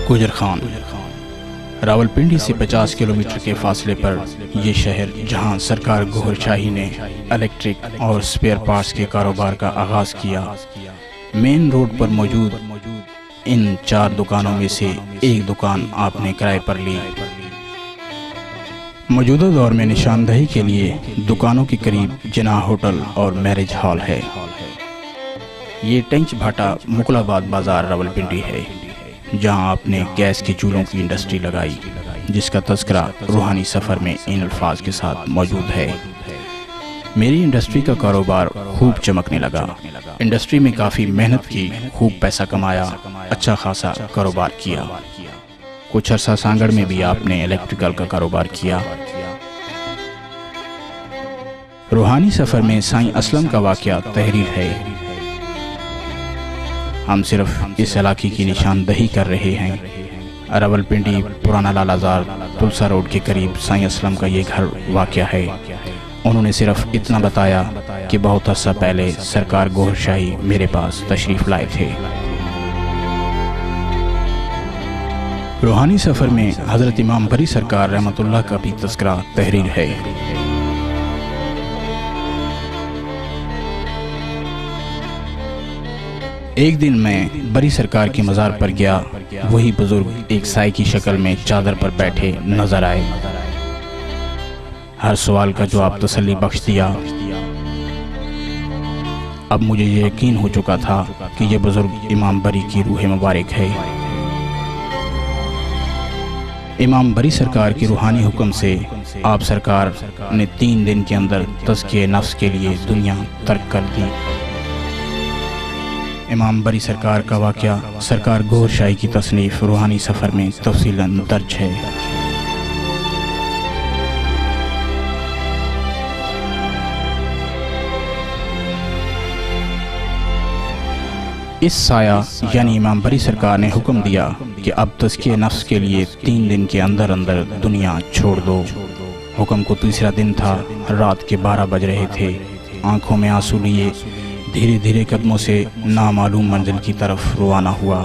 گجر خان راولپنڈی سے 50 کلومیٹر کے فاصلے پر یہ شہر جہاں سرکار گوھر شاہی نے الیکٹرک اور سپیئر پارٹس کے کاروبار کا آغاز کیا، مین روڈ پر موجود ان 4 دکانوں میں سے ایک دکان آپ نے کرائے پر لی۔ موجودہ دور میں نشاندہی کے لیے دکانوں کے قریب جناح ہوٹل اور میرج ہال ہے۔ یہ ٹینچ بھاٹا مقلاباد بازار راولپنڈی ہے، جہاں آپ نے گیس کے چولہوں کی انڈسٹری لگائی، جس کا تذکرہ روحانی سفر میں ان الفاظ کے ساتھ موجود ہے۔ میری انڈسٹری کا کاروبار خوب چمکنے لگا، انڈسٹری میں کافی محنت کی، خوب پیسہ کمایا، اچھا خاصا کاروبار کیا۔ کچھ عرصہ سانگڑ میں بھی آپ نے الیکٹریکل کا کاروبار کیا۔ روحانی سفر میں سائیں اسلم کا واقعہ تحریر ہے۔ ہم صرف اس علاقے کی نشاندہی کر رہے ہیں۔ راولپنڈی پرانا لال آزار تلسا روڈ کے قریب سائیں اسلم کا یہ گھر واقع ہے۔ انہوں نے صرف اتنا بتایا کہ بہت عرصہ پہلے سرکار گوھر شاہی میرے پاس تشریف لائے تھے۔ روحانی سفر میں حضرت امام بری سرکار رحمت اللہ کا بھی تذکرہ تحریر ہے۔ ایک دن میں بری سرکار کے مزار پر گیا، وہی بزرگ ایک سائے کی شکل میں چادر پر بیٹھے نظر آئے۔ ہر سوال کا جواب تسلی بخش دیا۔ اب مجھے یہ یقین ہو چکا تھا کہ یہ بزرگ امام بری کی روح مبارک ہے۔ امام بری سرکار کی روحانی حکم سے آپ سرکار نے 3 دن کے اندر تزکیہ نفس کے لیے دنیا ترک کر دی۔ امام بری سرکار کا واقعہ سرکار گوھر شاہی کی تصنیف روحانی سفر میں تفصیلاً درج ہے۔ اس سایہ یعنی امام بری سرکار نے حکم دیا کہ اب تزکیہ نفس کے لیے 3 دن کے اندر اندر دنیا چھوڑ دو۔ حکم کو تیسرا دن تھا، رات کے 12 بج رہے تھے۔ آنکھوں میں آنسو لیے دھیرے دھیرے قدموں سے نامعلوم منزل کی طرف روانہ ہوا۔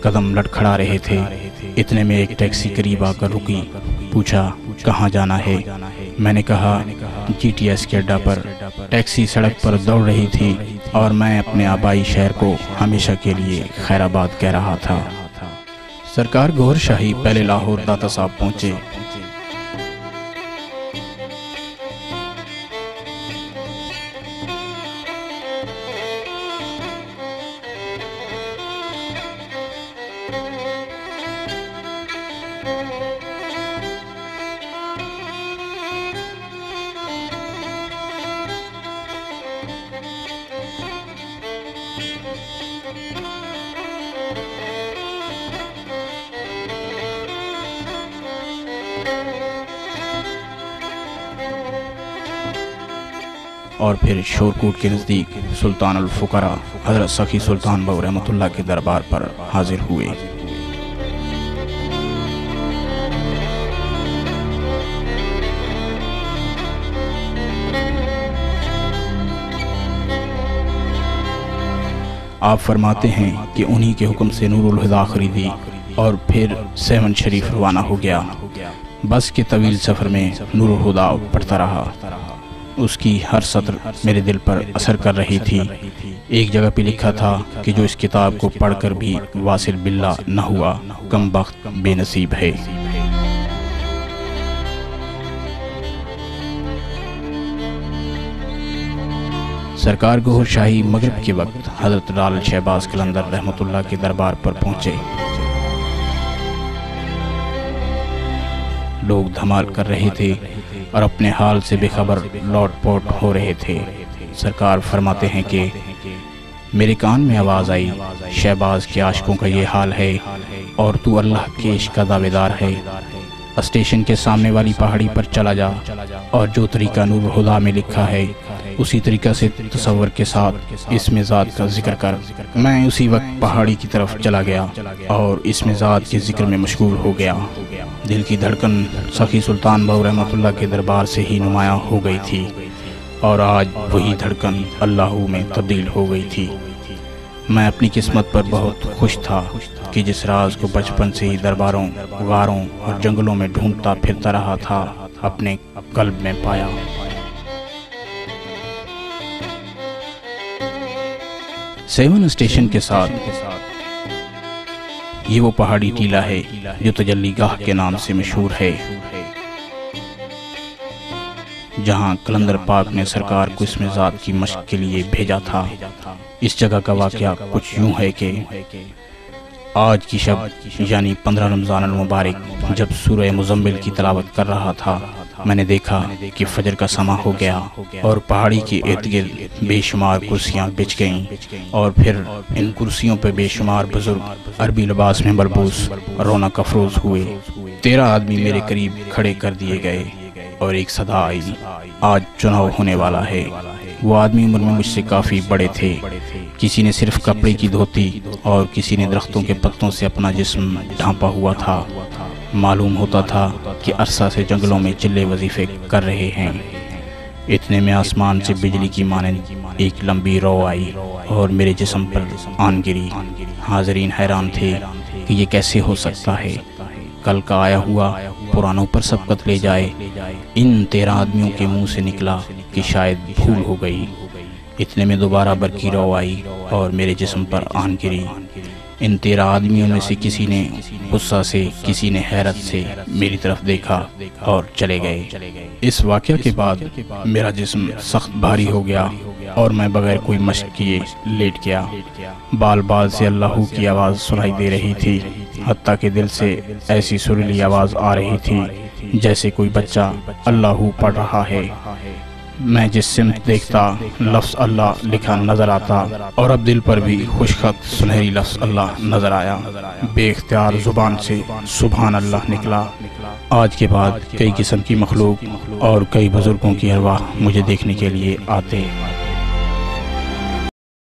قدم لڑکھڑا رہے تھے، اتنے میں ایک ٹیکسی قریب آ کر رکی۔ پوچھا کہاں جانا ہے؟ میں نے کہا GTS کے اڈا پر۔ ٹیکسی سڑک پر دوڑ رہی تھی اور میں اپنے آبائی شہر کو ہمیشہ کے لیے خیر آباد کہہ رہا تھا۔ سرکار گوھر شاہی پہلے لاہور داتا صاحب پہنچے۔ اور پھر شورکوٹ کے نزدیک سلطان الفقراء حضرت سخی سلطان بہو رحمت اللہ کے دربار پر حاضر ہوئے۔ آپ فرماتے ہیں کہ انہی کے حکم سے نور الہدا خریدی اور پھر 7 شریف روانہ ہو گیا۔ بس کے طویل سفر میں نور الہدا پڑھتا رہا۔ اس کی ہر سطر میرے دل پر اثر کر رہی تھی۔ ایک جگہ پہ لکھا تھا کہ جو اس کتاب کو پڑھ کر بھی واصل باللہ نہ ہوا، کم بخت بے نصیب ہے۔ سرکار گوھر شاہی مغرب کے وقت حضرت لال شہباز قلندر رحمت اللہ کے دربار پر پہنچے۔ لوگ دھمال کر رہے تھے اور اپنے حال سے بے خبر لوٹ پوٹ ہو رہے تھے۔ سرکار فرماتے ہیں کہ میرے کان میں آواز آئی، شہباز کے عاشقوں کا یہ حال ہے اور تو اللہ کے عشق کا دعوے دار ہے۔ اسٹیشن کے سامنے والی پہاڑی پر چلا جا اور جو طریقہ نور الہدا میں لکھا ہے اسی طریقہ سے تصور کے ساتھ اسم ذات کا ذکر کر۔ میں اسی وقت پہاڑی کی طرف چلا گیا اور اسم ذات کے ذکر میں مشغول ہو گیا۔ دل کی دھڑکن سخی سلطان بہو رحمت اللہ کے دربار سے ہی نمایاں ہو گئی تھی اور آج وہی دھڑکن اللہ میں تبدیل ہو گئی تھی۔ میں اپنی قسمت پر بہت خوش تھا کہ جس راز کو بچپن سے ہی درباروں، غاروں اور جنگلوں میں ڈھونڈتا پھرتا رہا تھا، اپنے قلب میں پایا۔ 7 اسٹیشن کے ساتھ یہ وہ پہاڑی ٹیلہ ہے جو تجلی گاہ کے نام سے مشہور ہے، جہاں کلندر پاک نے سرکار کو اس میں ذات کی مشق کے لیے بھیجا تھا۔ اس جگہ کا واقعہ کچھ یوں ہے کہ آج کی شب یعنی 15 رمضان المبارک جب سورہ مزمل کی تلاوت کر رہا تھا، میں نے دیکھا کہ فجر کا سماں ہو گیا اور پہاڑی کے ارد گرد بے شمار کرسیاں بچھ گئیں، اور پھر ان کرسیوں پہ بے شمار بزرگ عربی لباس میں ملبوس رونق افروز ہوئے۔ 13 آدمی میرے قریب کھڑے کر دیے گئے اور ایک صدا آئی، آج چناؤ ہونے والا ہے۔ وہ آدمی عمر میں مجھ سے کافی بڑے تھے، کسی نے صرف کپڑے کی دھوتی اور کسی نے درختوں کے پتوں سے اپنا جسم ڈھانپا ہوا تھا۔ معلوم ہوتا تھا کہ عرصہ سے جنگلوں میں چلے وظیفے کر رہے ہیں۔ اتنے میں آسمان سے بجلی کی مانند ایک لمبی رو آئی اور میرے جسم پر آن گری۔ حاضرین حیران تھے کہ یہ کیسے ہو سکتا ہے، کل کا آیا ہوا پرانوں پر سبقت لے جائے۔ ان 13 آدمیوں کے منہ سے نکلا کہ شاید بھول ہو گئی۔ اتنے میں دوبارہ برقی رو آئی اور میرے جسم پر آن گری۔ ان 13 آدمیوں میں سے کسی نے غصہ سے، کسی نے حیرت سے میری طرف دیکھا اور چلے گئے۔ اس واقعہ کے بعد میرا جسم سخت بھاری ہو گیا اور میں بغیر کوئی مشق کیے لیٹ گیا۔ بال بال سے اللہ کی آواز سنائی دے رہی تھی، حتیٰ کہ دل سے ایسی سریلی آواز آ رہی تھی جیسے کوئی بچہ اللہ پڑھ رہا ہے۔ میں جس سمت دیکھتا لفظ اللہ لکھا نظر آتا، اور اب دل پر بھی خوشخط سنہری لفظ اللہ نظر آیا۔ بے اختیار زبان سے سبحان اللہ نکلا۔ آج کے بعد کئی قسم کی مخلوق اور کئی بزرگوں کی ارواح مجھے دیکھنے کے لیے آتے